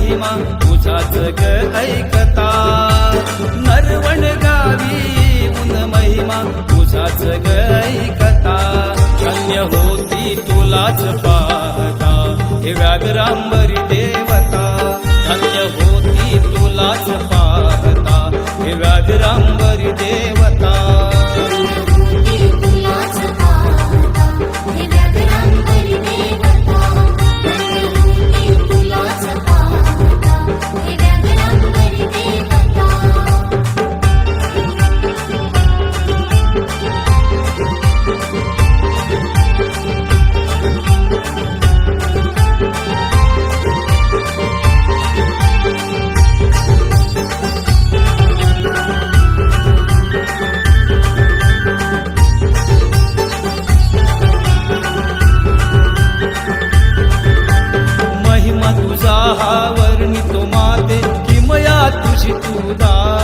महिमा तुझाच ग ऐकता. नरवण गावी उन महिमा तुझाच ग ऐकता. धन्य होती तुलाच पाहता हे व्याघ्रांबरी देवता. धन्य होती तुलाच पाहता हे व्याघ्रांबरी देवता. महिमा तुझा हा वर्णितो माते किमया तुझी तुदा.